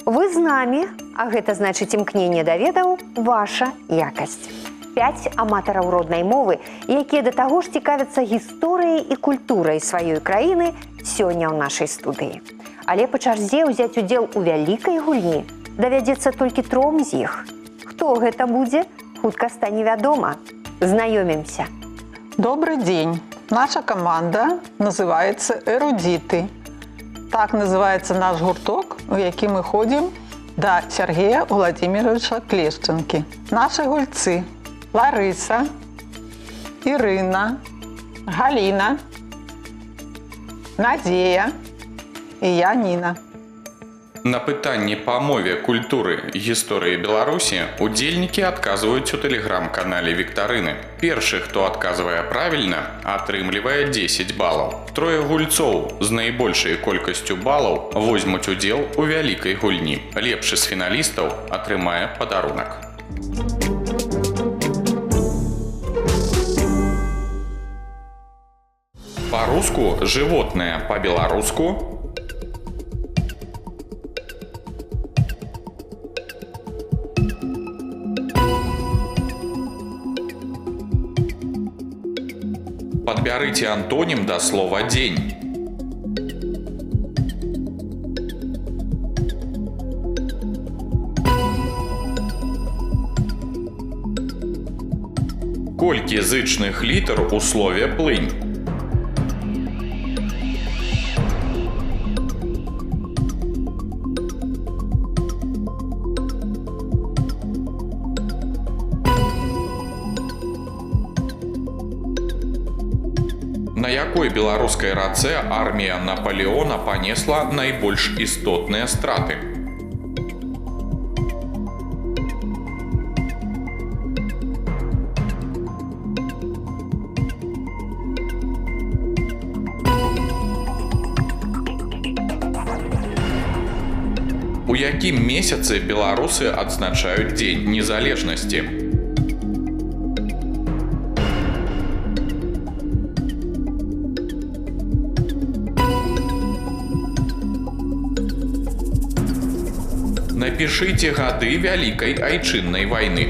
Вы з намі, а гэта значыць імкненне да ведаў, ваша якасць. 5 аматараў роднай мовы, якія да таго ж цікавяцца гісторыяй і культурай сваёй краіны, сёння ў нашай студыі. Але па чарзе ўзяць удзел у вялікай гульні давядзецца толькі 3 з іх. Хто гэта будзе, хутка стане вядома. Знаёмімся. Добрый день. Наша команда называется «Эрудиты». Так называется наш гурток, у які мы ходим до Сергея Владимировича Клешченки. Наши гульцы – Лариса, Ирина, Галина, Надея и я, Нина. На пытанні па мове, культуры, гісторыі Беларусі удзельнікі адказваюць у тэлеграм-канале Віктарыны. Першы, хто адказвае правільна, атрымлівае 10 балаў. 3 гульцоў з найбольшай колькасцю балаў возьмуць удзел у вялікай гульні. Лепшы з фіналістаў атрымае падарунак. Па-руску жывотнае, па-беларуску Подбярыце антонім да слова «дзень». Колькі зычных літар у слове «плынь»? На якой беларускай рацэ армія Напалеона панесла найбольш істотныя страты? У якім месяцы беларусы адзначаюць Дзень незалежнасці? Напишите гады Вялікай Айчыннай вайны.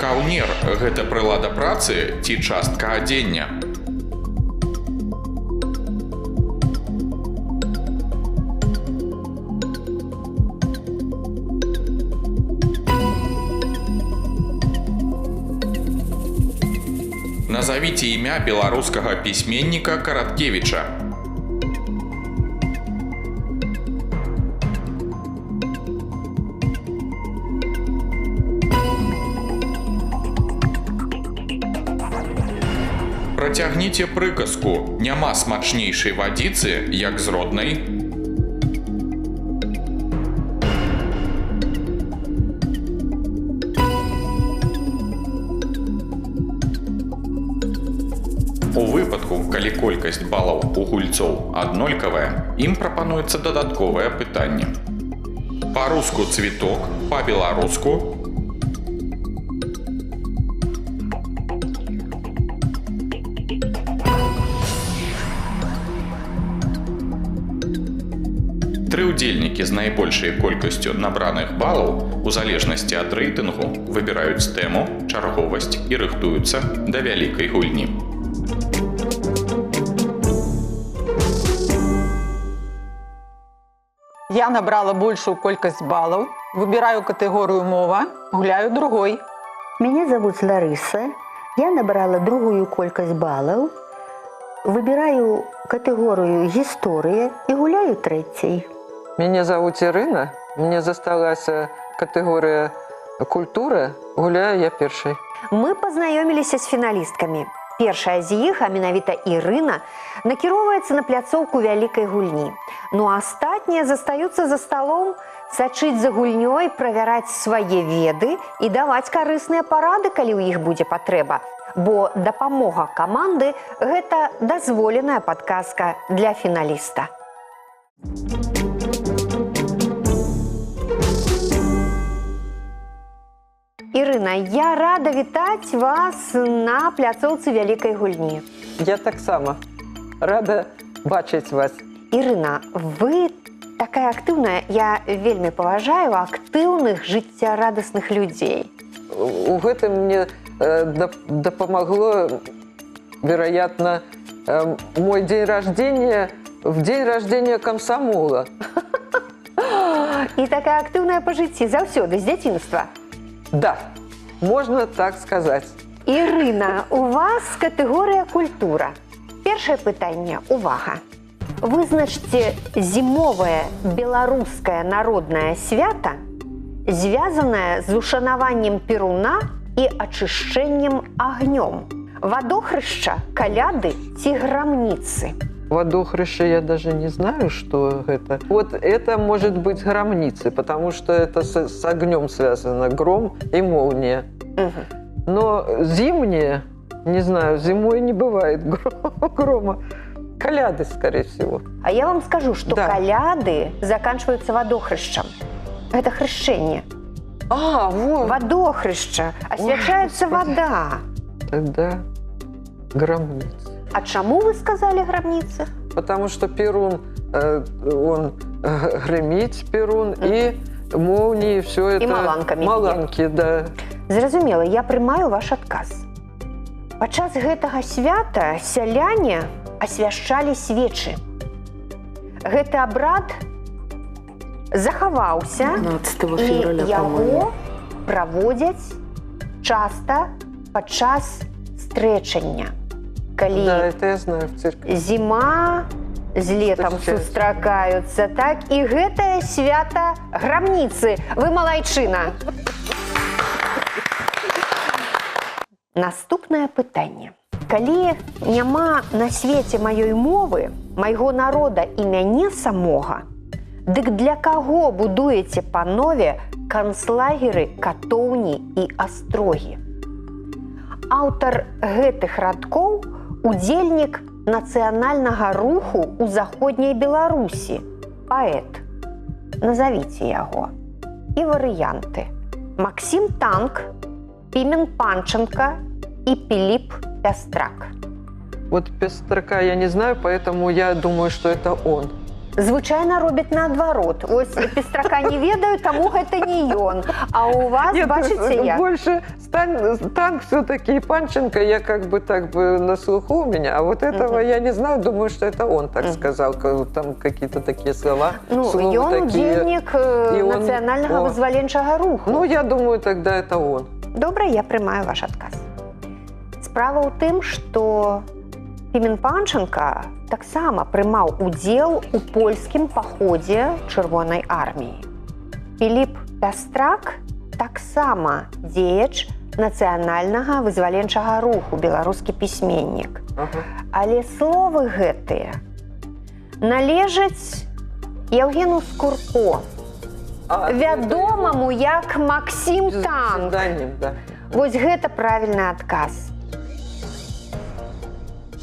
Каўнер – гэта прылада працы ці частка адзення? Назовите імя беларускага пісьменніка Караткевіча. Працягніце прыказку «Няма смачнейшай вадзіцы, як з роднай». У выпадку, калі колькасць балаў у гульцоў аднолькавая, ім прапануецца дадатковае пытанне. Па-руску цвіток, па-беларуску тры ўдзельнікі з найбольшай колькасцю набраных балаў у залежнасці ад рэйтынгу выбіраюць тэму, чарговасць і рыхтуюцца да вялікай гульні. Я набрала большую колькость баллов, выбираю категорию «Мова», гуляю другой. Меня зовут Лариса, я набрала другую колькость баллов, выбираю категорию «История» и гуляю третьей. Меня зовут Ирина, мне засталась категория «Культура», гуляю я першей. Мы пазнаёміліся з фіналісткамі. Першая з іх, а менавіта Ірына, накіроўваецца на пляцоўку вялікай гульні. Ну а астатнія застаюцца за сталом, сачыць за гульнёй, правяраць свае веды і даваць карысныя парады, калі ў іх будзе патрэба. Бо дапамога каманды – гэта дазволеная падказка для фіналіста. Ірына, я рада вітаць вас на пляцоўцы вялікай гульні. Я таксама рада бачыць вас. Ірына, вы такая актыўная, я вельмі паважаю актыўных жыццярадасных людзей. У гэтым мне дапамагло, вероятно, мой день рождения в день рождения комсомола. І такая актыўная па жыцці заўсёды з дзяцінства. Да, можно так сказать. Ірына, у вас катэгорыя культура. Першае пытанне, увага. Вызначце зімовае беларускае народнае свята, звязанае з ушанаваннем перуна і ачышчэннем агнём. Вадохрышча, каляды ці грамніцы. Водохрыще я даже не знаю, что это. Вот это может быть громницы, потому что это с огнем связано, гром и молния. Но зимние, не знаю, зимой не бывает грома. Коляды, скорее всего. А я вам скажу, что Да. каляды заканчиваются водохрыщем. Это хрещение. А, вот. Водохрыща. Освячается Ой, Господи. вода. Тогда громницы. А чему вы сказали гробницы? Потому что перун, он гремит, перун, и молнии, все это... маланками. Маланки, да. Зразумела, я прымаю ваш адказ. Падчас гэтага свята сяляне асвяшчалі свечы. Гэты абрад захаваўся, і яго праводзяць часта падчас стрэчання. Калі Да, это я знаю в церкви. зіма з летам Встречаюцца. сустракаюцца, так і гэтае свята грамніцы. Вы малайчына. Наступнае пытанне. Калі няма на свеце маёй мовы, майго народа і мяне самога, дык для каго будуеце, панове, канцлагеры, катоўні і астрогі? Аўтар гэтых радкоў удзельнік нацыянальнага руху ў заходняй Беларусі, паэт. Назавіце яго. І варыянты. Максім Танк, Пімен Панченко і Піліп Пястрак. Вот Пестрака я не знаю, поэтому я думаю, что это он. Звычайна робяць наадварот. Ось Пестрака не ведаю, таму гэта не ён. А у вас, бачыце, як? Больше Танк все-таки и Панченко, я как бы так бы на слуху у меня, а вот этого я не знаю, думаю, что это он так сказал, там какие-то такие слова. Ну, словы ён такие. удзельнік І он- нацыянальнага О. вызваленчага руху. Ну, я думаю, тогда это он. Добра, я прымаю ваш адказ. Справа ў тым, што Пімен Панченко таксама прымаў удзел у польскім паходзе Чырвонай арміі. Піліп Пястрак таксама дзеяч нацыянальнага вызваленчага руху, беларускі пісьменнік. Ага. Але словы гэтыя належаць Яўгену Скурко, вядомаму як Максім Танк. Псевдоним, да. Вось гэта правільны адказ.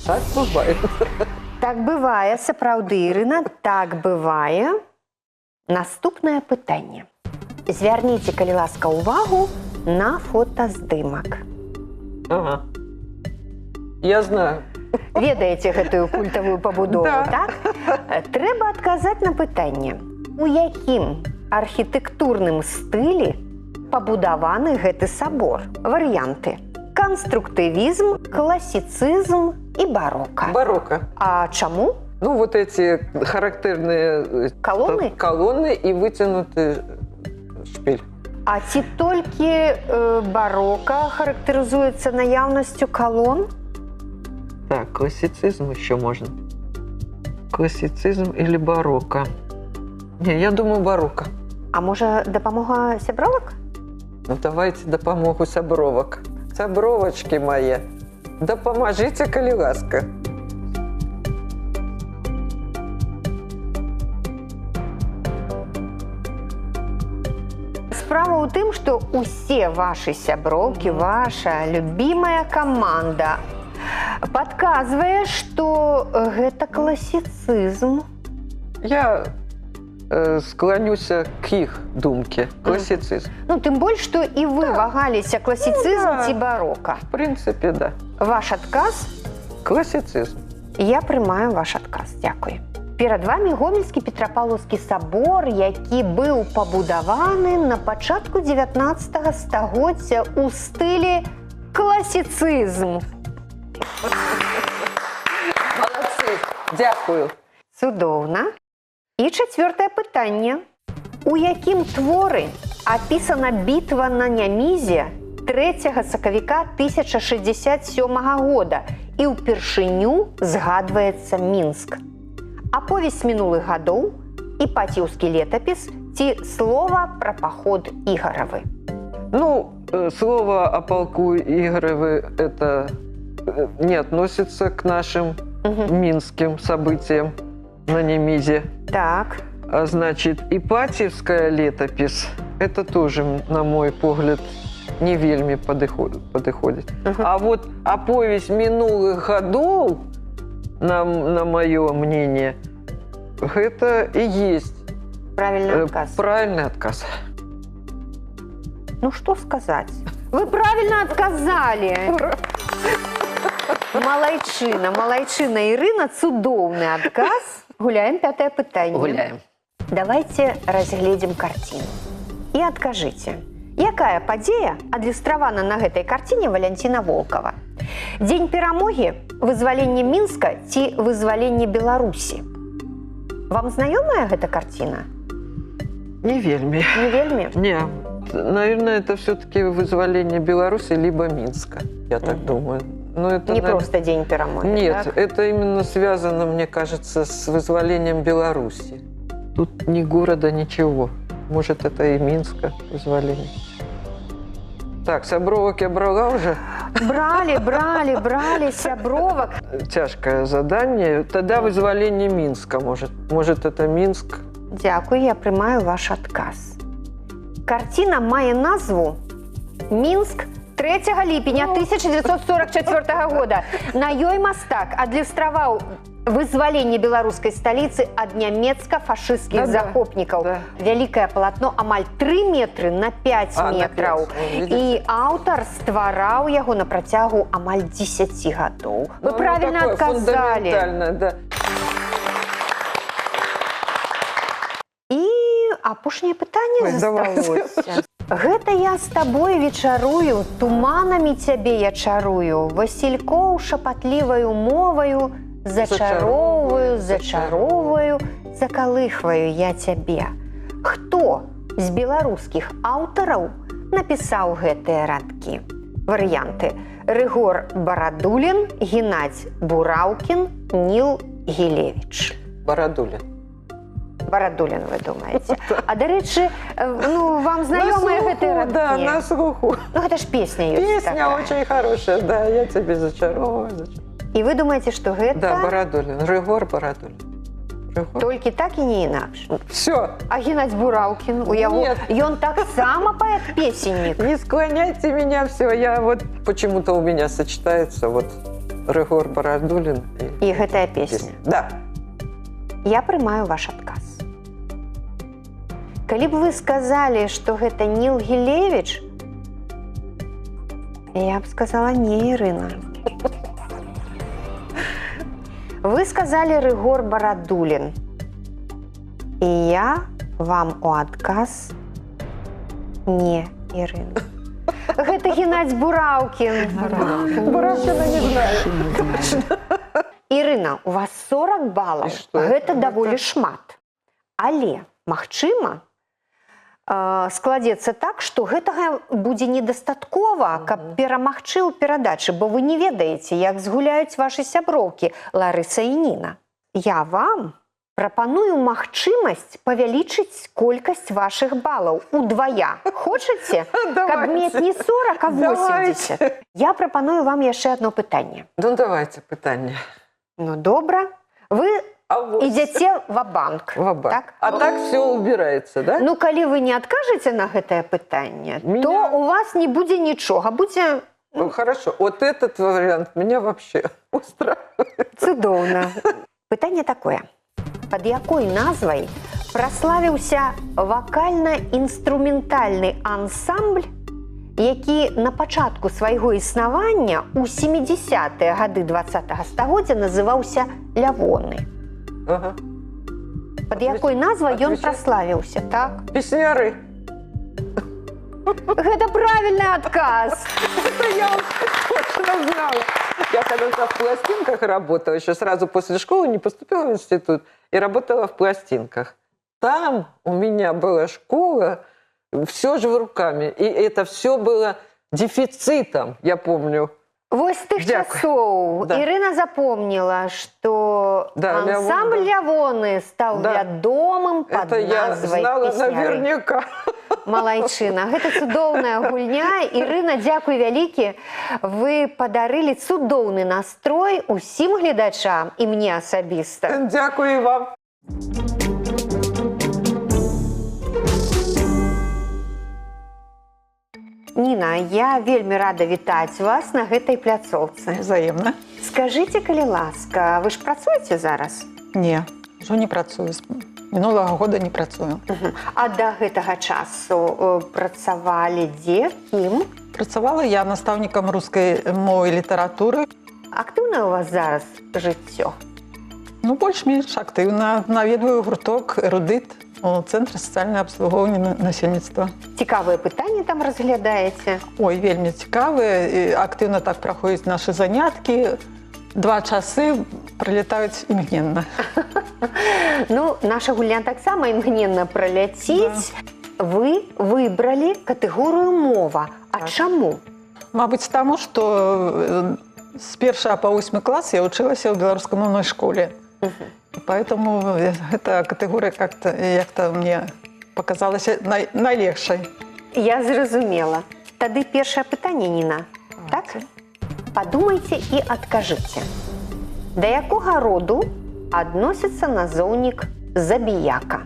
Так бывает. Так бывае, сапраўды, Ірына, так бывае. Наступнае пытанне. Звярніце, калі ласка, увагу на фотаздымак. Ага. Я знаю. Ведаеце гэтую культавую пабудову, Да. так? Трэба адказаць на пытанне. У якім архітэктурным стылі пабудаваны гэты сабор? Варыянты. Конструктывізм, класіцызм і барока. Барокко. А чаму? Ну, вот эти характерные Колонны? колонны и вытянутый шпиль. А ці толькі барока характарызуецца наяўнасцю калон? Так, классицизм еще можно. Классицизм или барокко? Не, я думаю, барокко. А можа, дапамога сябровак? Ну, давайте допомогу сябровок. Сябровочки мои, допоможите, коли ласка. Справа ў тым, што ўсе вашы сяброўкі, ваша любімая каманда падказвае, што гэта класіцызм. Я склонюся к іх думке. Класіцизм. Ну, тым больш, што і вы вагаліся класіцызм Ну, да. ці барока. В принципе, да. Ваш адказ? Класіцизм. Я прымаю ваш адказ. Дзякуй. Перад вами Гомельскі Петрапаўлаўскі сабор, які быў пабудаваны на пачатку 19 стагоддзя ў стылі класіцызм. Молодцы. Дякую. Цудоўна. І чацвёртае пытанне. У якім творы апісана бітва на Нямізе 3 сакавіка 1067 года і ўпершыню згадваецца Мінск? Аповесць мінулых гадоў, Іпатіўскі летапіс ці слова пра паход Ігаравы? Ну, слово о полку Игоревы это не относится к нашим минским событиям на Немизе. Так. А значит, Ипатьевская летопись, это тоже, на мой погляд, не вельми подыходит. А вот оповесть минулых годов, на мое мнение, это и есть Правильный отказ. правильный отказ. Ну, что сказать? Вы правильно отказали. Малайчына, Ірына, цудоўны адказ. Гуляем пятое пытанне. Гуляем. Давайте разгледзім карціну. І адкажыце, якая падзея адлюстравана на гэтай карціне Валянціна Волкава? Дзень перамогі, вызваленне Мінска ці вызваленне Беларусі? Вам знаёмая гэта карціна? Не вельми. Не вельмі? Не, наверное, это все-таки вызволение Беларуси либо Минска, я так думаю. Но это, Не просто дзень перамогі, Нет, так? это именно связано, мне кажется, с вызволением Беларуси. Тут ни города, ничего. Может, это и Минска вызволение. Так, Сябровок я брала уже. Брали сябровак. Тяжкое задание. Тогда вызволение Минска, может. Может, это Минск. Дзякуй, я прымаю ваш адказ. Карціна мае назву «Мінск 3 ліпеня 1944 года». На ёй мастак адлюстраваў вызваленне беларускай сталіцы ад нямецка-фашысцкіх захопнікаў. Да. Вялікае палатно амаль 3 метры на 5 метраў. І аўтар ствараў яго на працягу амаль 10 гадоў. Вы правильно такое адказалі. фундаментальное, да. І апошняе пытанне засталося. Гэта я з табой вечарую, туманамі цябе я чарую, Васількоў шапатліваю моваю, зачароўваю, закалыхваю я цябе. Хто з беларускіх аўтараў напісаў гэтыя радкі? Варыянты: Рыгор Барадулін, Геннадзь Бураўкін, Ніл Гілевіч. Барадулин. Барадулін, вы думаеце. А, дарэчы, ну, вам знаёмыя гэтыя радкі? Да, на слуху. Ну, гэта ж песня ёсць Песня такая. очень хорошая, да, я тебе зачаровываю. І вы думаеце, што гэта Да, Барадулин, Рыгор Барадулин. Рыгор. толькі так і не інакш? Все, А Геннадзь Бураўкін, у яго, Нет. ён таксама паэт-песеннік. не склоняйте меня, все, я вот почему-то у меня сочетается вот Рыгор Барадулин І гэтая песня. Да. Я прымаю ваш адказ. Калі б вы сказалі, што гэта Ніл Гілевіч, я б сказала не, Ірына. Вы сказалі Рыгор Барадулін. І я вам у адказ не, Ірына. Гэта Геннадзь Бураўкін. Бураўкіна не знаю. Ірына, у вас 40 балаў. І што? Гэта даволі шмат. Але, магчыма, складзецца так, што гэтага будзе недастаткова, каб перамагчы ў перадачы, бо вы не ведаеце, як згуляюць вашы сяброўкі Ларыса і Ніна. Я вам прапаную магчымасць павялічыць колькасць вашых балаў удвая. Хочаце? Каб мець не 40, а 80. Я прапаную вам яшчэ одно пытанне. Ну, давайте пытание. Ну, добра. Вы вот. ідзяце ва-банк. Ва-банк. Так? А так все убирается, да? Ну, калі вы не адкажаце на гэтае пытанне, то у вас не будзе нічога. Будзе Ну, хорошо. Вот этот вариант меня вообще устраивает. цудоўна. Пытанне такое. Пад якой назвай праславіўся вакальна-інструментальны ансамбль, які на пачатку свайго існавання ў 70-е гады 20-го стагоддзя называўся «Лявоны». Ага. Пад якой назвай ён Отвечай. праславіўся, так? Песняры. Гэта правільны адказ. Это я уж точно знала. Я когда в пластинках работала, еще сразу после школы не поступила в институт и работала в пластинках. Там у меня была школа, все же руками. И это все было дефицитом, я помню. Вось з тых Дзякуй. часоў Да. Ірына запомніла, што Да, ансамбль «Лявоны» стаў Да. вядомым пад Это я назвай знала «Песняры». наверняка. Малайчына, гэта цудоўная гульня. Ірына, дзякуй вялікі. Вы падарылі цудоўны настрой усім гледачам і мне асабіста. Дякую вам. Ніна, я вельмі рада вітаць вас на гэтай пляцоўцы. Взаємно. Скажыце, калі ласка, вы ж працуеце зараз? Не, ўжо не працую. З мінулага года не працую. А да гэтага часу працавалі дзе, кім? Працавала я настаўнікам рускай мовы і літаратуры. Актыўнае ў вас зараз жыццё? Ну, больш-менш актыўна. Наведваю гурток «Эрудыт» у Цэнтры сацыяльнага абслугоўвання насельніцтва. Цікавыя пытанні там разглядаеце? Ой, вельмі цікавыя. І актыўна так праходзяць нашы заняткі. 2 часы пролетаюць імгненна. Ну, наша гульня таксама імгненна праляціць. Вы выбралі катэгорыю «мова». А чаму? Мабыць, таму, што з 1 па 8 клас я вучылася ў беларускамоўнай школе. И поэтому эта категория как-то мне показалась найлегшай. Я зразумела. Тады першае пытанне, Ніна. Так? Падумайце і адкажыце. Да якога роду адносіцца назоўнік забіяка?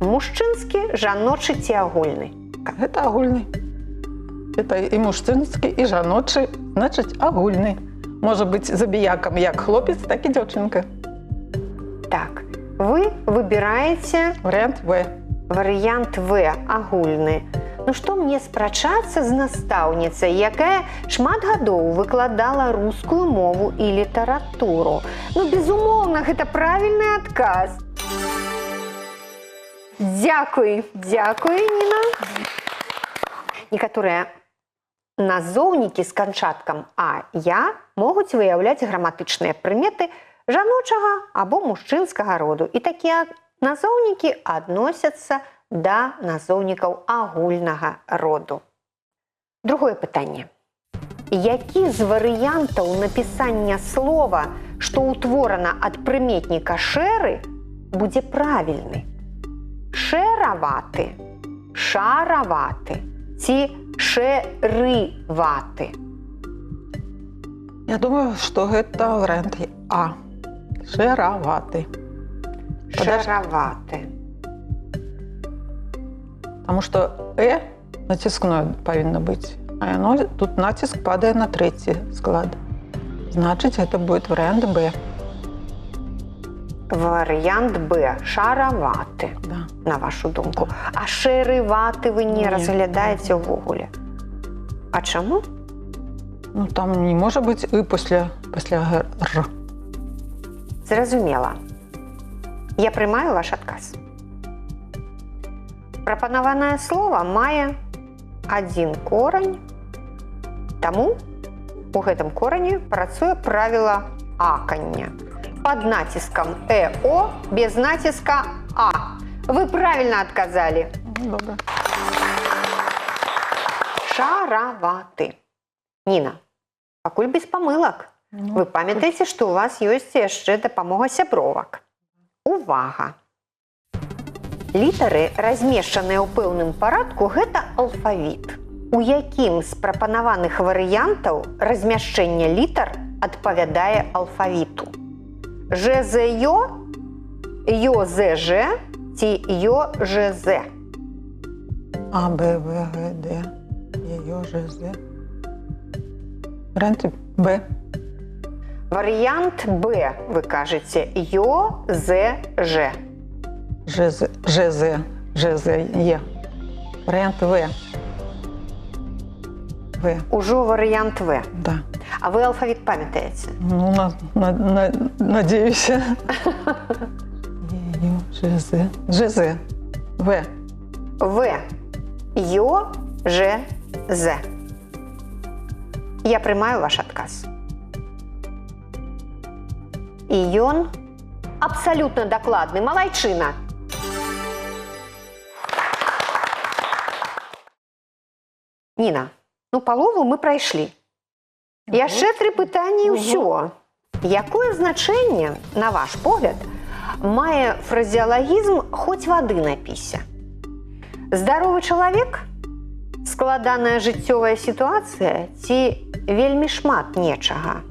Мужчынскі, жаночы ці агульны? Это агульны. Это і мужчынскі, і жаночы, значыць, агульны. Можа быць забіякам як хлопец, так і дзяўчынка. Так, вы выбіраеце Варыянт В. варыянт В, агульны. Ну што мне спрачацца з настаўніцай, якая шмат гадоў выкладала рускую мову і літаратуру? Ну, безумоўна, гэта правільны адказ. Дзякуй, Ніна. Некаторыя назоўнікі з канчаткам «а», «я» могуць выяўляць граматычныя прыметы жаночага або мужчынскага роду. І такія назоўнікі адносяцца да назоўнікаў агульнага роду. Другое пытанне. Які з варыянтаў напісання слова, што ўтворана ад прыметніка «шэры», будзе правільны? Шэраваты, шараваты ці шэрываты? Я думаю, што гэта варыянт А. Шэраваты. Шараваты. Таму што націскное павінна быць. А яно, тут націск падае на 3 склад. Значыць, гэта будет варыянт Б. Варыянт Б. Шараваты, Да. на вашу думку. А шэрываты вы не Не. разглядаеце ўвогуле. А чаму? Ну, там не можа быць «и» пасля «р». Зразумела. Я прымаю ваш адказ. Прапанаванае слова мае адзін корань, таму у гэтым корані працуе правіла акання. Пад націскам «эо», без націска «а». Вы правільна адказалі. Добра. Шараваты. Ніна, пакуль без памылак. Вы памятаеце, што у вас ёсць яшчэ дапамога сябровак. Увага! Літары, размешчаныя ў пэўным парадку, гэта алфавіт. У якім з прапанаваных варыянтаў размяшчэння літар адпавядае алфавіту? ЖЗЙ, ЙЗЖ ці ЙЖЗ? А, Б, В, Г, Д, Е, Ж, З. Варыянт Б. Варыянт Б, вы кажаце, ЙЗЖ. Е. Варіант В. В, Ужо варыянт В. да. А вы алфавіт памятаеце? Ну, надеюсь. ЖЗ. В. В. Ё, Ж, З. Я приймаю ваш адказ. І ён абсалютна дакладны. Малайчына. Ніна, ну палову мы прайшлі. Яшчэ 3 пытанні і ўсё. Якое значэнне, на ваш погляд, мае фразеалагізм «хоць вады напіся»? Здаровы чалавек? Складаная жыццёвая сітуацыя ці вельмі шмат нечага?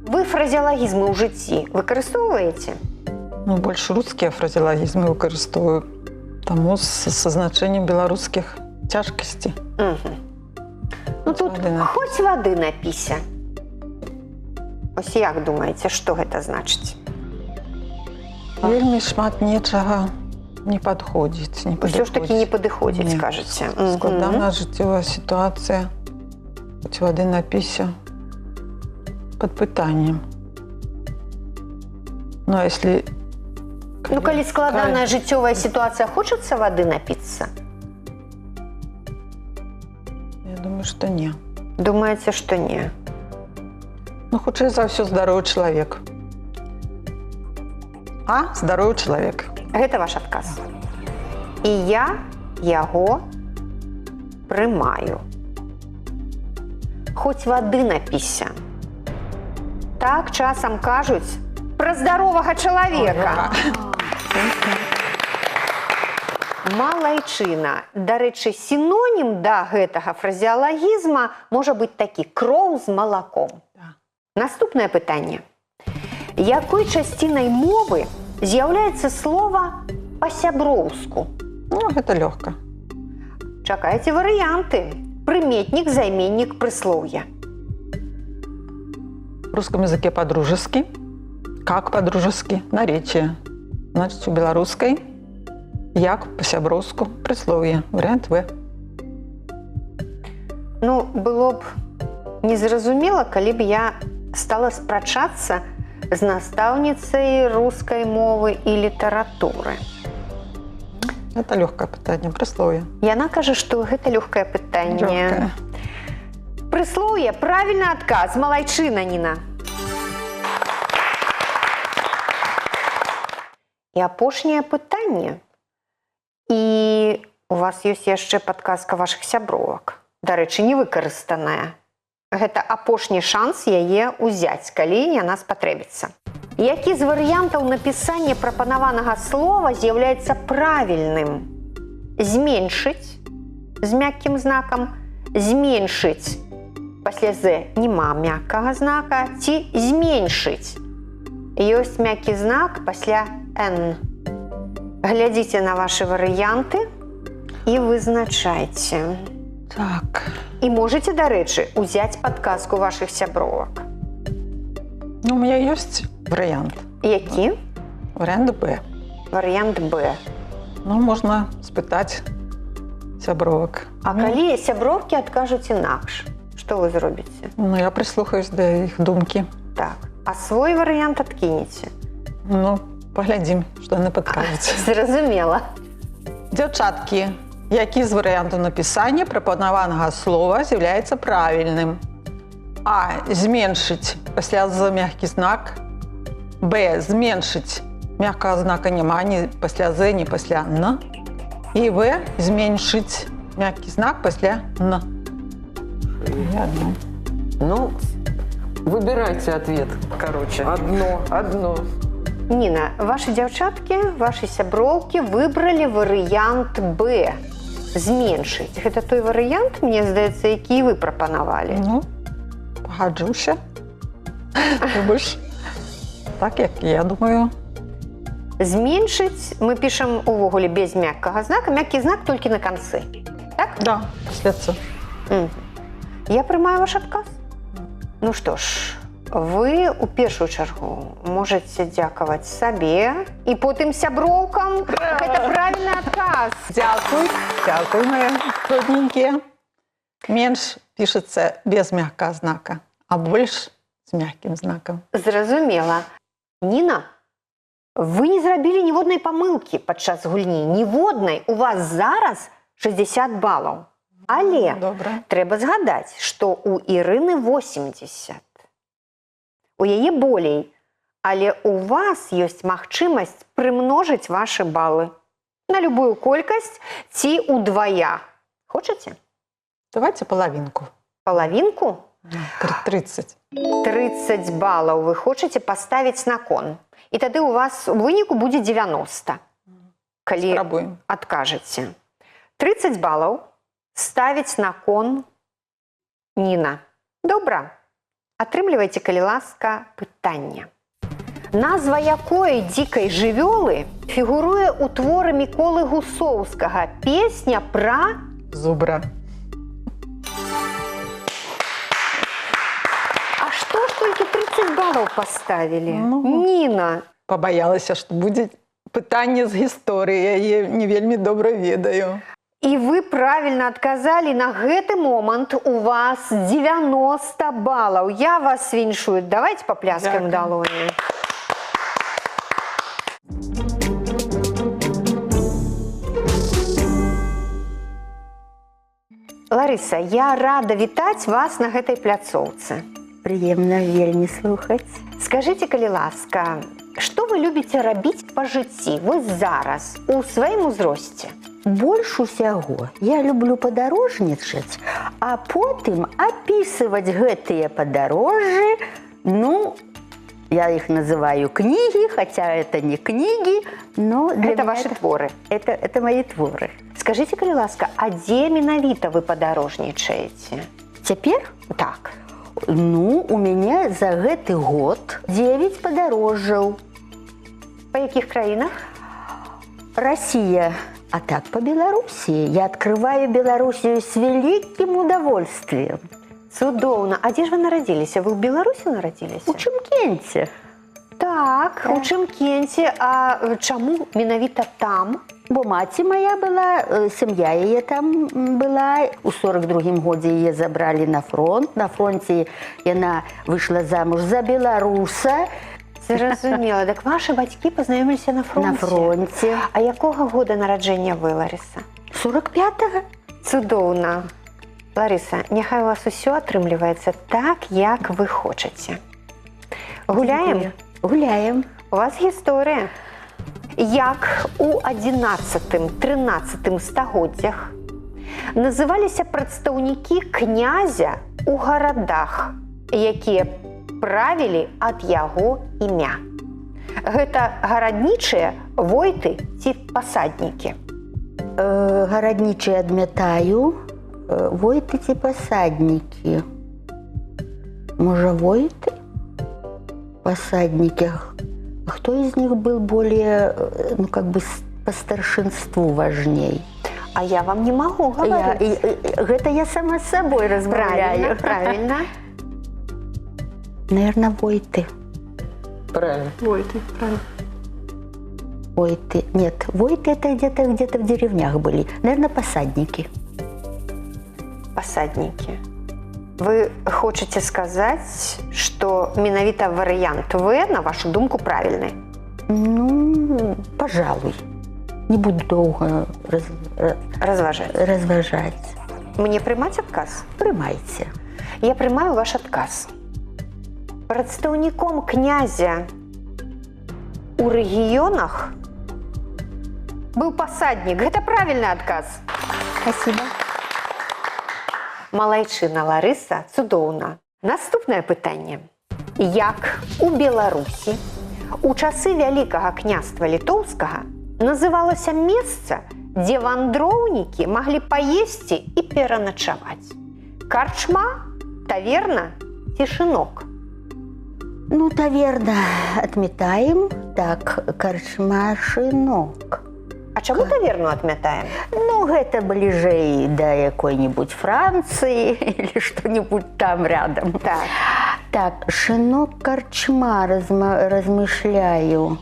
Вы фразеалагізмы ў жыцці выкарыстоўваеце? Ну, больш рускія фразеалагізмы выкарыстоўваю. Таму са значэннем беларускіх цяжкасці. Ну тут «хоць вады напіся». Ось як думаеце, што гэта значыць? Вельмі шмат нечага не падходзіць. Усё ж такі не падыходзіць, кажаце. Складаная жыццёвая сітуацыя. Хоць вады напіся. Пад пытаннем. Ну, а если... Ну, калі складаная жыццёвая сітуацыя, хочацца вады напіцца? Я думаю, што не. Думаеце, што не? Ну, хутчэй за ўсё здаровы чалавек. А, здаровы чалавек. Гэта ваш адказ. І я яго прымаю. Хоць вады напіся. Так часам кажуць пра здаровага чалавека. Малайчына. Дарэчы, сінонім да гэтага фразеалагізма можа быць такі кроў з малаком. Наступнае пытанне. Якой часцінай мовы з'яўляецца слова па-сяброўску? Ну, гэта лёгка. Чакайце варыянты. Прыметнік, займеннік, прыслоўе. В русском языке по-дружески. Как по-дружески? Наречие. Значит, у белорусской як по-сяброўску, прыслоўе. Вариант В. Ну, было б незразумела, калі б я стала спрачацца з настаўніцай рускай мовы і літаратуры. Это лёгкое пытанне, прыслоўе. Яна кажа, што гэта лёгкае пытанне. Лёгкае. Прыслоўе, правільны адказ. Малайчына, Ніна. І апошняе пытанне. І у вас ёсць яшчэ падказка вашых сябровак. Дарэчы, не выкарыстаная. Гэта апошні шанс яе ўзяць, калі яна спатрэбіцца. Які з варыянтаў напісання прапанаванага слова з'яўляецца правільным? Зменшыць з мяккім знакам, зменшыць пасля «з» нема мяккага знака, ці зменшыць. Ёсць мяккі знак пасля «н». Глядзіце на вашы варыянты і вызначайце. Так. І можаце, дарэчы, узяць падказку вашых сябровак. Ну, у меня есть вариант. Які? Вариант Б. Варыянт Б. Ну, можно спытаць сябровак. А калі сяброўкі адкажуць інакш, што вы зробіце? Ну, я прислухаюсь да іх думкі. Так. А свой варыянт адкінеце? Ну, паглядзім, што яны падкажуць. Зразумела. Дзяўчаткі, які з варыянтаў напісання прапанаванага слова з'яўляецца правільным? А. Зменшыць пасля «з» мяккі знак. Б. Зменшыць мяккага знака няма ні пасля «з», ні пасля «н». І В. Зменшыць мяккі знак пасля «н». Ну, выбирайте ответ, короче. Одно. Ніна, вашы дзяўчаткі, вашы сяброўкі выбралі варыянт Б. Зменшыць. Гэта той варыянт, мне здаецца, які вы прапанавалі. Ну, пагаджуся. Больш так, як я думаю. Зменшыць мы пішам увогуле без мяккага знака. Мяккі знак толькі на канцы. Так? Да, пасля «ц». Я прымаю ваш адказ. Ну што ж, Вы у першую чаргу можете дзякаваць сабе і потым сяброўкам. Гэта правільны адказ. Дякуй, мои родненькие. Меньше пишется без мягкого знака, а больше с мягким знаком. Зразумела. Ніна, вы не зрабілі ніводнай памылкі падчас гульні. Ніводнай. У вас зараз 60 балаў. Але Добра. трэба згадаць, што у Ірыны 80. У яе болей. Але у вас ёсць магчымасць прымножыць вашы балы на любую колькасць ці ўдвая. Хочаце? Давайте половинку. Палавінку? 30. 30 балаў вы хочаце паставіць на кон. І тады у вас у выніку будзе 90. Калі Спрабуем. адкажаце. 30 балаў ставіць на кон Ніна. Добра. Атрымлівайце, калі ласка, пытанне. Назва якой дзікай жывёлы фігуруе ў творы Міколы Гусоўскага «Песня пра...» Зубра. А што ж толькі 30 балаў паставілі? Ну. Ніна. Побаялася, што будзе пытанне з гісторыі. Я яе не вельмі добра ведаю. І вы правільна адказалі. На гэты момант у вас 90 балаў. Я вас віншую. Давайте папляскаем Дякую. далоні. Ларыса, я рада вітаць вас на гэтай пляцоўцы. Прыемна вельмі слухаць. Скажыце, калі ласка, што вы любіце рабіць па жыцці, вось зараз, у сваім узросце? Больш усяго я люблю падарожнічаць, а потым апісваць гэтыя падарожжы, ну, я іх называю кнігі, хаця это не кнігі, но для Гэта меня ваши творы. Это мои творы. Скажыце, калі ласка, а дзе менавіта вы падарожнічаеце? Цяпер? Так. Ну, у мяне за гэты год 9 падарожжаў. Па якіх краінах? Россия, а так по Белоруссии. Я открываю Белоруссию с великим удовольствием. Цудоўна. А дзе ж вы нарадзіліся? Вы ў Беларусі нарадзіліся? У Чымкенце. Так, у Чымкенце. А чаму менавіта там? Бо маці моя была, сям'я яе там была. У 42-м годзе яе забралі на фронт. На фронте яна выйшла замуж за беларуса. Зразумела. Так ваши бацькі пазнаёміліся на фронте? На фронте. А якога года нараджэння вы, Ларыса? 45-го. Цудоўна. Ларыса, няхай у вас усё атрымліваецца так, як вы хочаце. Гуляем? Гуляем. У вас гісторыя. Як у 11-13 стагоддзях называліся прадстаўнікі князя ў гарадах, якія правілі ад яго імя. Гэта гараднічыя, войты ці пасаднікі? Гараднічыя адмятаю. Войты ці пасаднікі? Можа, войты? Пасаднікі. Кто из них был более, ну, как бы по старшинству важней? А я вам не магу гаварыць. Это я сама с собой размаўляю. Правильно. Наверное, войты. Правильно. Войты. Нет, войты это где-то в деревнях были. Наверное, пасаднікі. Пасаднікі. Вы хочаце сказаць, што менавіта варыянт В, на вашу думку, правільны? Ну, пожалуй. Не буду долго разважаць. Мне прымаць адказ? Прымайце. Я прымаю ваш адказ. Прадстаўніком князя у рэгіёнах быў пасаднік. Гэта правільны адказ. Спасибо. Малайчына, Ларыса, цудоўна. Наступнае пытанне. Як у Беларусі у часы Вялікага княства Літоўскага называлася месца, дзе вандроўнікі маглі паесці і пераначаваць? Карчма, таверна ці шынок? Ну, таверна отметаем. Так, карчма, шынок. А чаму таверну адмятаем? Ну, гэта бліжэй да якой-нибудь Францыі или что-нибудь там рядом. Так. Так, шинок корчма размышляю.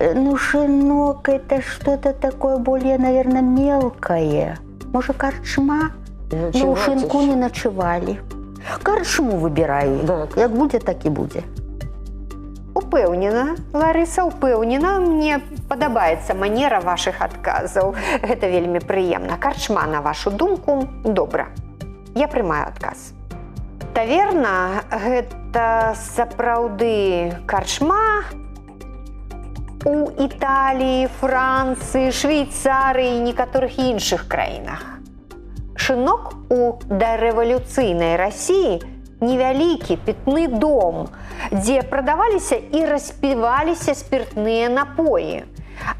Ну, шинок это что-то такое более, наверное, мелкое. Может, корчма? Ну, у Ночевать шинку еще. не ночевали. Корчму выбираю. Да. Як буде, так і буде. Упэўнена, Ларыса, упэўнена, мне падабаецца манера вашых адказаў. Гэта вельмі прыемна. Карчма, на вашу думку, добра. Я прымаю адказ. Таверна – гэта сапраўды карчма у Італіі, Францыі, Швейцарыі і некаторых іншых краінах. Шинок у дарэвалюцыйнай Расіі невялікі пітны дом, дзе прадаваліся і распіваліся спіртныя напоі.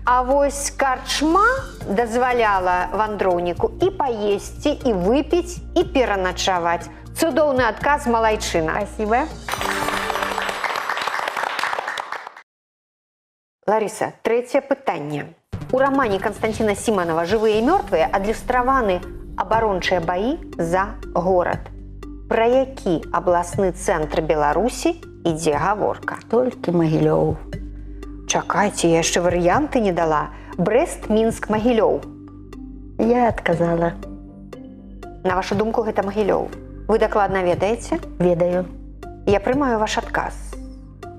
А вось карчма дазваляла вандроўніку і паесці, і выпіць, і пераначаваць. Цудоўны адказ, малайчына. Спасибо. Ларыса, трэцяе пытанне. У рамане Константина Симонова «Жывыя і мёртвыя» адлюстраваны абарончыя баі за горад. Пра які абласны цэнтр Беларусі ідзе гаворка? Толькі Магілёў. Чакайце, я яшчэ варыянты не дала. Брэст, Мінск, Магілёў. Я адказала. На вашу думку, гэта Магілёў. Вы дакладна ведаеце? Ведаю. Я прымаю ваш адказ.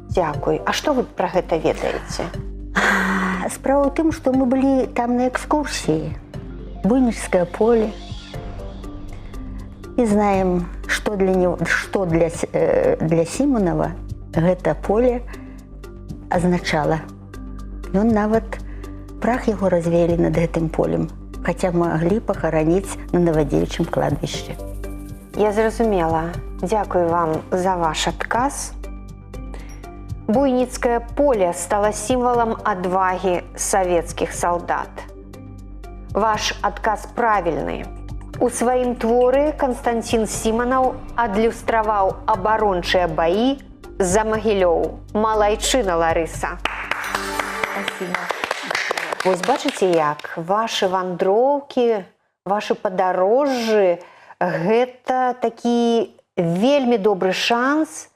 Дзякуй. А што вы пра гэта ведаеце? Справа ў тым, што мы былі там на экскурсіі. Буйнічскае поле. І знаем, што для Сімонова гэта поле азначала. Ён нават прах яго развеялі над гэтым полем, хаця маглі пахараніць на Навадзеючым кладбішчы. Я зразумела. Дзякуй вам за ваш адказ. Буйніцкае поле стало сімвалам адвагі савецкіх салдат. Ваш адказ правільны. У сваім творы Константин Симонов адлюстраваў абарончыя баі за Магілёў. Малайчына, Ларыса. Спасибо. Вось бачыце як? Вашы вандроўкі, вашы падарожжы – гэта такі вельмі добры шанс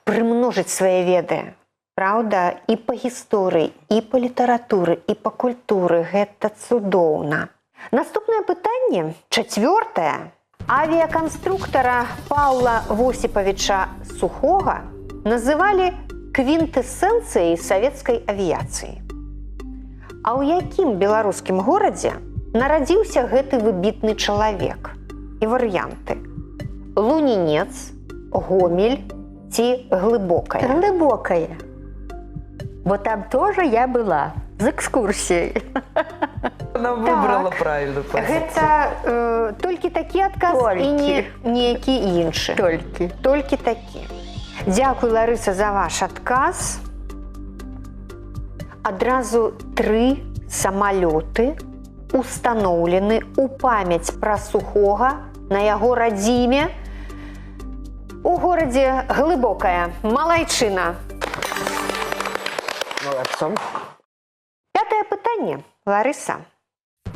прымножыць свае веды. Праўда? І па гісторыі, і па літаратуры, і па культуры. Гэта цудоўна. Наступнае пытанне, чацвёртае. Авіяканструктара Паўла Восіпавіча Сухога называлі квінтэсэнцыяй савецкай авіяцыі. А ў якім беларускім горадзе нарадзіўся гэты выбітны чалавек? І варыянты. Лунінец, Гомель ці Глыбокая? Глыбокая. Бо там тоже я была з экскурсіяй. Она выбрала правильную позицию. Гэта толькі такі адказ і не неякі іншы. Толькі такі. Дзякуй, Ларыса, за ваш адказ. Адразу 3 самалёты устаноўлены ў памяць пра Сухога на яго радзіме у горадзе Глыбокая. Малайчына. Молодцом. Пятае пытанне, Ларыса.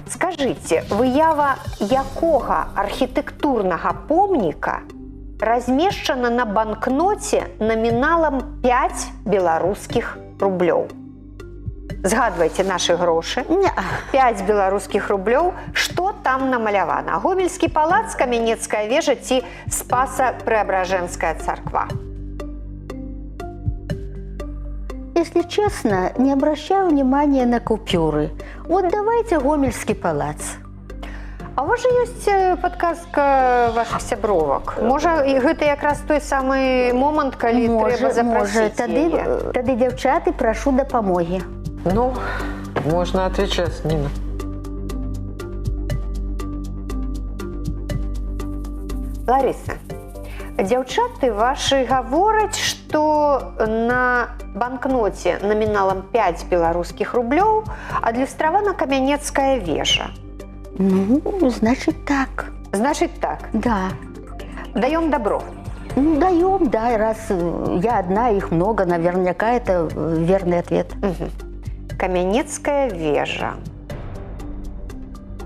Скажыце, выява якога архітэктурнага помніка размешчана на банкноце наміналам 5 беларускіх рублёў? Згадвайце нашы грошы. 5 беларускіх рублёў. Што там намалявана? Гомельскі палац, Камянецкая вежа ці Спаса-Преображенская царква? Если честно, не обращаю внимания на купюры. Вот давайте Гомельский палац. А у вас же ёсць падказка вашых сябровак. Можа, гэта якраз той самы момант, калі трэба запрасіць яе? Тады, дзяўчаты, прашу дапамогі. Ну, можно отвечать, Нина. Ларыса, дзяўчаты вашы гавораць, што на банкноце наміналам 5 беларускіх рублёў адлюстравана Камянецкая вежа. Ну, значит так. Значит так. Да. Даём добро. Ну, даем, да, раз я одна, их много, наверняка это верный ответ. Камянецкая вежа.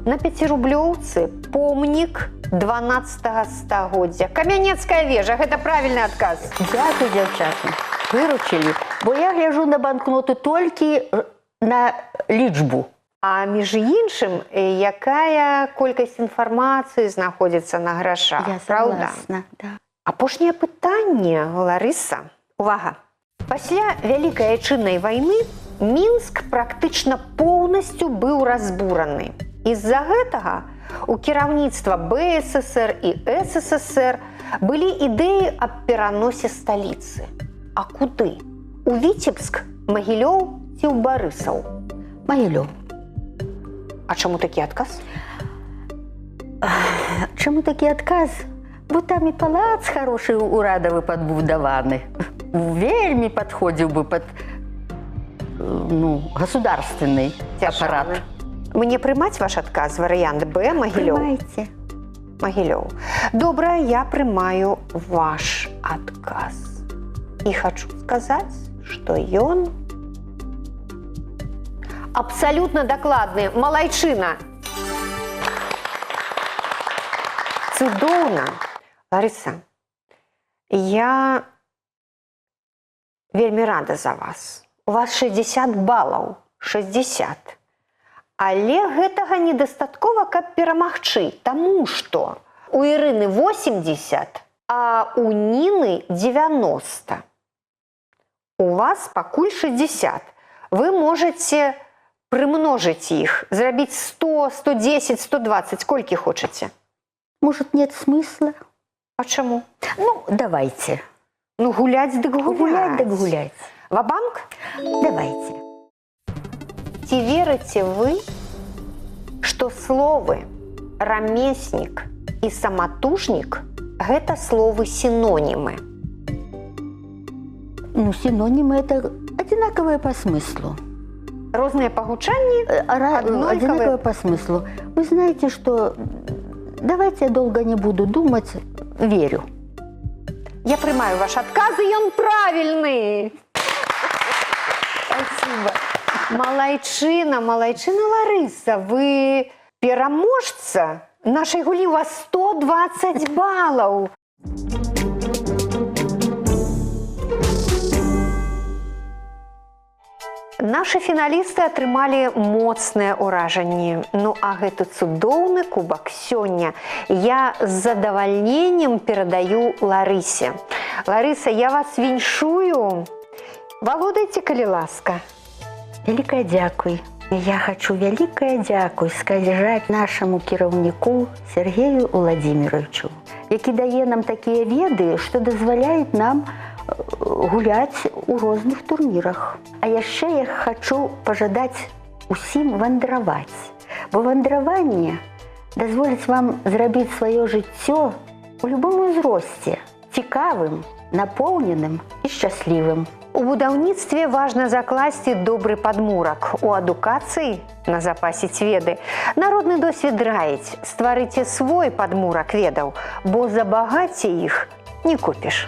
На 5-рублёўцы помнік 12 стагоддзя. Камянецкая вежа, гэта правільны адказ. Дякую, дзяўчаты, выручылі. Бо я гляжу на банкноты толькі на лічбу. А між іншым, якая колькасць інфармацыі знаходзіцца на грашах, Я правда? согласна, да. Апошняе пытанне, Ларыса. Увага! Пасля Вялікай Айчыннай вайны Мінск практычна поўнасцю быў разбураны. З-за гэтага у кіраўніцтва БССР і СССР былі ідэі аб пераносе сталіцы. А куды? У Віцебск, Магілёў ці ў Барысаў? Магілёў. А чаму такі адказ? Чаму такі адказ? Бо там і палац хорошы урадавы падбудаваны. Вельмі падходзіў бы пад государственный аппарат. Мне прымаць ваш адказ, варыянт Б, Магілёў? Прымайце. Магілёў. Добра, я прымаю ваш адказ. І хачу сказаць, што ён абсалютна дакладны. Малайчына. Цудоўна. Ларыса, я вельмі рада за вас. У вас 60 балаў. 60. Але гэтага недастаткова, каб перамагчы, таму што у Ірыны 80, а у Ніны 90. У вас пакуль 60. Вы можаце прымножыць іх, зрабіць 100, 110, 120, колькі хочаце. Может, нет смысла? А чаму? Давайте. Гуляць дык гуляць. Гулять так гулять. Ва-банк? Давайте. Ці верыце вы, што словы рамеснік і саматужнік гэта словы синонімы? Синонимы это одинаковые по смыслу. Розныя па гучанні? Одинаковые по смыслу. Вы знаете, что... Давайте я долго не буду думать. Верю. Я прымаю ваш адказ, і ён правільны. Спасибо. Малайчына, Ларыса, вы пераможца нашай гульні, у вас 120 балаў. Нашы фіналісты атрымалі моцныя ўражанні. А гэты цудоўны кубак сёння я з задавальненнем перадаю Ларысе. Ларыса, я вас віншую. Валодайце, калі ласка. Великое дзякуй. Я хочу великое дзякуй сказаць нашаму кіраўніку Сергею Владимировичу, які дае нам такія веды, што дазваляюць нам гуляць у розных турнірах. А яшчэ я хочу пажадаць усім вандраваць, бо вандраванне дазволіць вам зрабіць сваё жыццё у любым узросце цікавым, напоўненым і шчаслівым. У будаўніцтве важна закласці добры падмурак. У адукацыі назапасіць веды. Народны досвед раіць. Стварыце свой падмурак ведаў, бо за багацце іх не купіш.